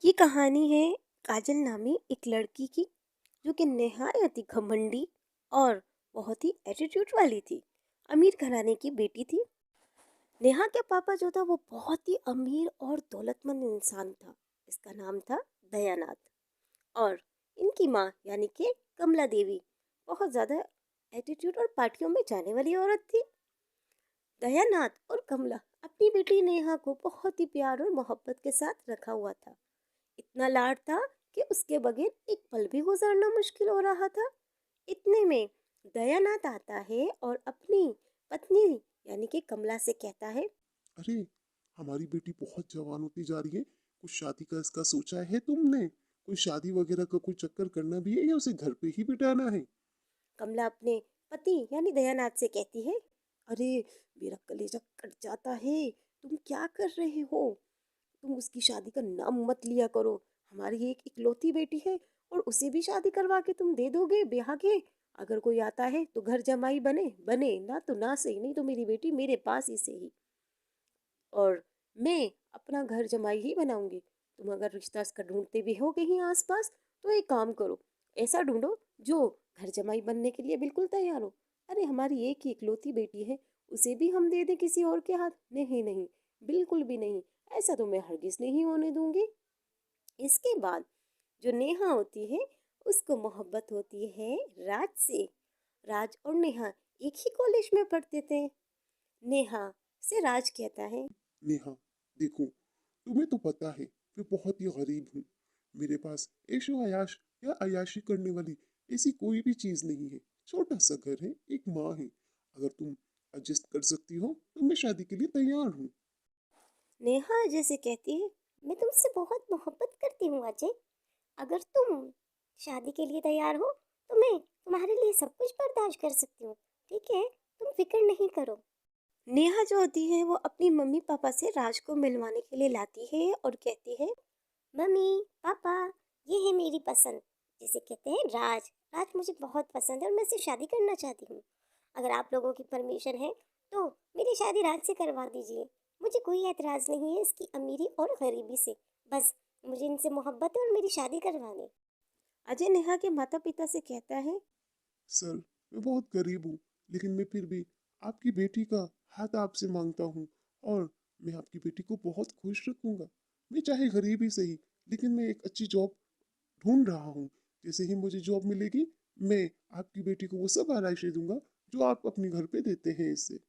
ये कहानी है काजल नामी एक लड़की की जो कि निहायत ही घमंडी और बहुत ही एटीट्यूड वाली थी। अमीर घराने की बेटी थी। नेहा के पापा जो था वो बहुत ही अमीर और दौलतमंद इंसान था। इसका नाम था दयानाथ। और इनकी माँ यानी कि कमला देवी बहुत ज़्यादा एटीट्यूड और पार्टियों में जाने वाली औरत थी। दयानाथ और कमला अपनी बेटी नेहा को बहुत ही प्यार और मोहब्बत के साथ रखा हुआ था। इतना लाड था कि उसके बगैर एक पल भी गुजारना मुश्किल हो रहा था। इतने में दयानाथ आता है और अपनी पत्नी यानी कि कमला से कहता है। अरे, हमारी बेटी बहुत जवान होती जा रही है। कुछ शादी का इसका सोचा है तुमने? कोई शादी वगैरह का कोई चक्कर करना भी है या उसे घर पे ही बिठाना है? कमला अपने पति यानी दयानाथ से कहती है, अरे मेरा कलेजा कट जाता है। तुम क्या कर रहे हो? तुम उसकी शादी का नाम मत लिया करो। हमारी एक इकलौती बेटी है और उसे भी शादी करवा के तुम दे दोगे ब्याह के। अगर कोई आता है तो घर जमाई बने बने, ना तो ना सही, नहीं तो मेरी बेटी मेरे पास ही सही। और मैं अपना घर जमाई ही बनाऊंगी। तुम अगर रिश्ता इसका ढूंढते भी हो कहीं आसपास तो एक काम करो, ऐसा ढूंढो जो घर जमाई बनने के लिए बिल्कुल तैयार हो। अरे हमारी एक ही इकलौती बेटी है, उसे भी हम दे दें किसी और के हाथ? नहीं नहीं, बिल्कुल भी नहीं। ऐसा तो मैं हरगिज नहीं होने दूंगी। इसके बाद जो नेहा होती है उसको मोहब्बत होती है राज से। राज और नेहा एक ही कॉलेज में पढ़ते थे। नेहा से राज कहता है। नेहा, देखो, तुम्हें तो पता है मैं बहुत ही गरीब हूँ। मेरे पास ऐशो आयाश या अयाशी करने वाली ऐसी कोई भी चीज नहीं है। छोटा सा घर है, एक माँ है। अगर तुम एडजस्ट कर सकती हो तो मैं शादी के लिए तैयार हूँ। नेहा अजय से कहती है, मैं तुमसे बहुत मोहब्बत करती हूँ अजय। अगर तुम शादी के लिए तैयार हो तो मैं तुम्हारे लिए सब कुछ बर्दाश्त कर सकती हूँ। ठीक है, तुम फिक्र नहीं करो। नेहा जो होती है वो अपनी मम्मी पापा से राज को मिलवाने के लिए लाती है और कहती है, मम्मी पापा, ये है मेरी पसंद, जिसे कहते हैं राज। राज मुझे बहुत पसंद है और मैं इससे शादी करना चाहती हूँ। अगर आप लोगों की परमिशन है तो मेरी शादी राज से करवा दीजिए। मुझे कोई एतराज नहीं है इसकी अमीरी और गरीबी से। बस मुझे इनसे मोहब्बत है और मेरी शादी करवा दें। अजय नेहा के माता पिता से कहता है। सर, मैं बहुत गरीब हूँ, लेकिन मैं फिर भी आपकी बेटी का हाथ आपसे मांगता हूँ और मैं आपकी बेटी को बहुत खुश रखूंगा। मैं चाहे गरीब ही सही, लेकिन मैं एक अच्छी जॉब ढूंढ रहा हूँ। जैसे ही मुझे जॉब मिलेगी, मैं आपकी बेटी को वो सब आराइशें दूंगा जो आप अपने घर पे देते हैं इससे।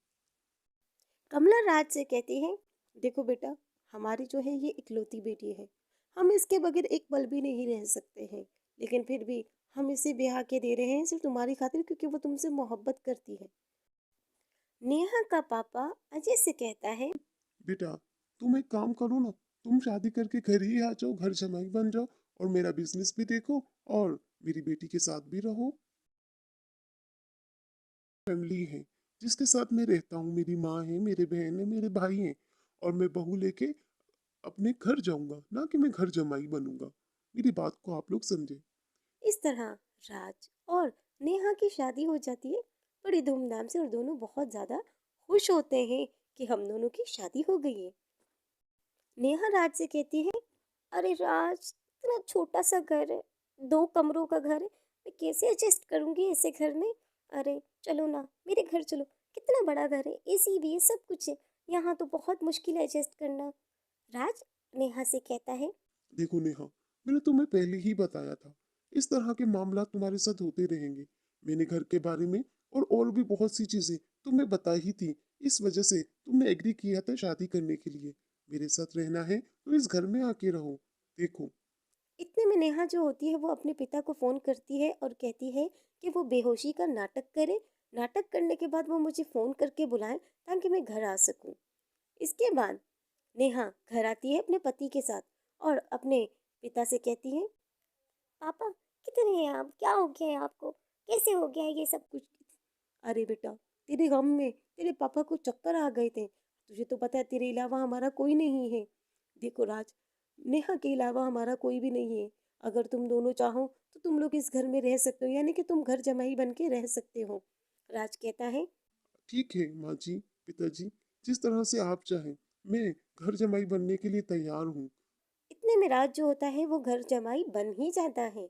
कमला राज से कहती है, देखो बेटा, हमारी जो है ये इकलौती बेटी है। हम इसके बगैर एक पल भी नहीं रह सकते हैं। लेकिन फिर भी हम इसे ब्याह के दे रहे हैं सिर्फ तुम्हारी खातिर, क्योंकि वो तुमसे मोहब्बत करती है। नेहा का पापा अजय से कहता है। बेटा, तुम एक काम करो ना, तुम शादी करके घर ही आ जाओ, घर जमाई बन जाओ और मेरा बिजनेस भी देखो और मेरी बेटी के साथ भी रहो। फैमिली है जिसके साथ मैं रहता हूँ, मेरी माँ है, मेरे बहन है, मेरे भाई हैं, और मैं बहू लेके अपने घर जाऊंगा, ना कि मैं घर जमाई बनूंगा। मेरी बात को आप लोग समझे। इस तरह राज और नेहा की शादी हो जाती है बड़ी धूमधाम से और दोनों बहुत ज्यादा खुश होते हैं कि हम दोनों की शादी हो गई है। नेहा राज से कहती है, अरे राज, इतना छोटा सा घर है, 2 कमरों का घर है, मैं कैसे एडजस्ट करूंगी ऐसे घर में? अरे चलो ना, मेरे घर चलो। कितना बड़ा घर है, एसी भी है, सब कुछ है। यहाँ तो बहुत मुश्किल है एडजस्ट करना। राज नेहा से कहता है। देखो नेहा, मैंने तुम्हें पहले ही बताया था, इस तरह के मामला तुम्हारे साथ होते रहेंगे। मैंने घर के बारे में और भी बहुत सी चीजें तुम्हें बताई ही थी। इस वजह से तुमने एग्री किया था शादी करने के लिए। मेरे साथ रहना है तो इस घर में आके रहो। देखो, इतने में नेहा जो होती है वो अपने पिता को फोन करती है और कहती है कि वो बेहोशी का नाटक करे। नाटक करने के बाद वो मुझे फोन करके बुलाएं ताकि मैं घर आ सकूं। इसके बाद नेहा घर आती है अपने पति के साथ और अपने पिता से कहती है, पापा कितने हैं आप? क्या हो गया है आपको? कैसे हो गया है ये सब कुछ? अरे बेटा, तेरे गम में तेरे पापा को चक्कर आ गए थे। तुझे तो पता है तेरे अलावा हमारा कोई नहीं है। देखो राज, नेहा के अलावा हमारा कोई भी नहीं है। अगर तुम दोनों चाहो तो तुम लोग इस घर में रह सकते हो, यानी कि तुम घर जमाई बन के रह सकते हो। राज कहता है। ठीक है माँ जी, पिताजी, जिस तरह से आप चाहें, मैं घर जमाई बनने के लिए तैयार हूँ। इतने में राज जो होता है वो घर जमाई बन ही जाता है।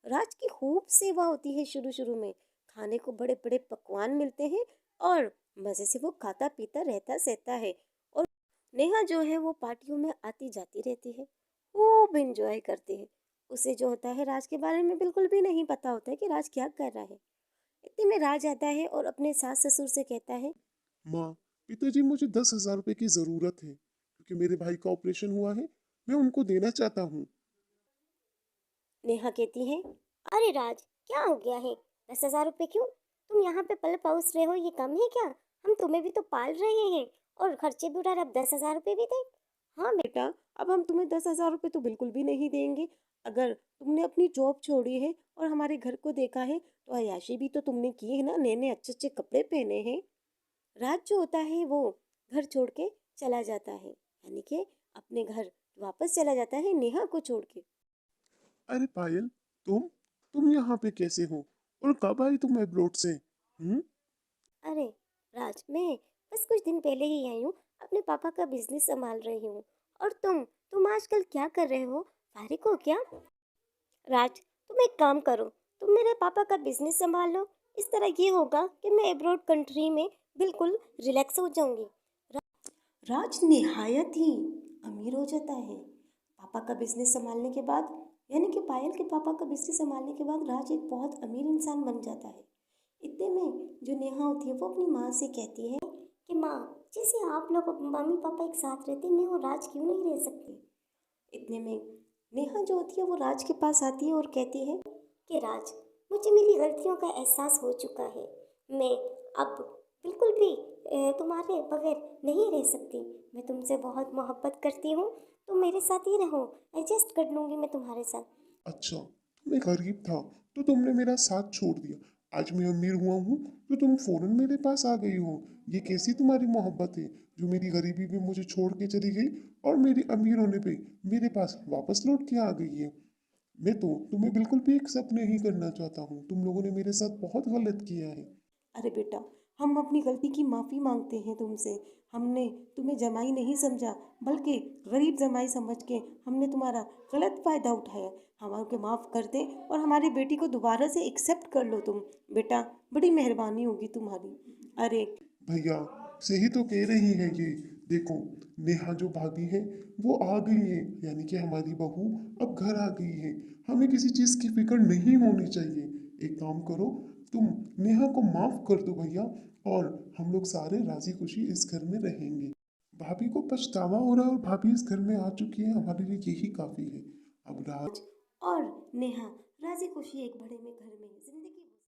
राज की खूब सेवा होती है शुरू शुरू में, खाने को बड़े बड़े पकवान मिलते हैं और मजे से वो खाता पीता रहता सहता है। और नेहा जो है वो पार्टियों में आती जाती रहती है, खूब इंजॉय करती है। उसे जो होता है राज के बारे में बिल्कुल भी नहीं पता होता है कि राज क्या कर रहा है। इतने में राज आता है और अपने सास ससुर से कहता है, माँ, पिताजी मुझे 10,000 रुपए की जरूरत है क्योंकि मेरे भाई का ऑपरेशन हुआ है। मैं उनको देना चाहता हूँ। नेहा कहती है, अरे राज, क्या हो गया है? 10,000 रुपये क्यों? तुम यहाँ पे पल पहुँच रहे हो, ये कम है क्या? हम तुम्हें भी तो पाल रहे हैं और खर्चे भी उठा रहे, अब 10,000 रुपये भी दे? हाँ बेटा, अब हम तुम्हें 10,000 रुपये तो बिल्कुल भी नहीं देंगे। अगर तुमने अपनी जॉब छोड़ी है और हमारे घर को देखा है तो अय्याशी भी तो तुमने की है ना, नए नए अच्छे अच्छे कपड़े पहने हैं। राज जो होता है वो घर छोड़ के चला जाता है, यानी कि अपने घर वापस चला जाता है नेहा को छोड़ के। अरे पायल, तुम यहाँ पे कैसे हो? और कब आई तुम अब्रोड से? अरे राज, मैं बस कुछ दिन पहले ही आई हूँ, अपने पापा का बिजनेस संभाल रही हूँ। और तुम आजकल क्या कर रहे हो? फारिग हो क्या? राज, तुम एक काम करो, तुम मेरे पापा का बिजनेस संभाल लो। इस तरह ये होगा कि मैं अब्रॉड कंट्री में बिल्कुल रिलैक्स हो जाऊंगी। राज निहायत ही अमीर हो जाता है पापा का बिजनेस संभालने के बाद, यानी कि पायल के पापा का बिजनेस संभालने के बाद राज एक बहुत अमीर इंसान बन जाता है। इतने में जो नेहा होती है वो अपनी माँ से कहती है कि माँ, जैसे आप लोग मम्मी पापा एक साथ रहते, मैं और राज क्यों नहीं रह सकती? इतने में नेहा जो होती है वो राज के पास आती है और कहती है कि राज, मुझे मेरी गलतियों का एहसास हो चुका है। मैं अब बिल्कुल भी तुम्हारे बगैर नहीं रह सकती। मैं तुमसे बहुत मोहब्बत करती हूँ, तुम मेरे साथ ही रहो, एडजस्ट कर लूँगी मैं तुम्हारे साथ। अच्छा, मैं गरीब था तो तुमने मेरा साथ छोड़ दिया। आज मैं अमीर हुआ हूँ तो तुम फौरन मेरे पास आ गई हो। ये कैसी तुम्हारी मोहब्बत है जो मेरी गरीबी में मुझे छोड़ के चली गई और मेरे अमीर होने पे मेरे पास वापस लौट के आ गई है? मैं तो तुम्हें बिल्कुल भी एक्सेप्ट नहीं करना चाहता हूँ। तुम लोगों ने मेरे साथ बहुत गलत किया है। अरे बेटा, हम अपनी गलती की माफ़ी मांगते हैं तुमसे। हमने तुम्हें जमाई नहीं समझा, बल्कि गरीब जमाई समझ के हमने तुम्हारा गलत फ़ायदा उठाया। हमारे माफ़ कर दे और हमारी बेटी को दोबारा से एक्सेप्ट कर लो तुम। बेटा, बड़ी मेहरबानी होगी तुम्हारी। अरे भैया, सही तो कह रही है ये। देखो, नेहा जो भाभी है वो आ गई है, यानी कि हमारी बहू अब घर आ गई है। हमें किसी चीज़ की फिक्र नहीं होनी चाहिए। एक काम करो, तुम नेहा को माफ कर दो भैया, और हम लोग सारे राजी खुशी इस घर में रहेंगे। भाभी को पछतावा हो रहा है और भाभी इस घर में आ चुकी है, हमारे लिए यही काफी है। अब राज और नेहा राजी खुशी एक बड़े में घर में जिंदगी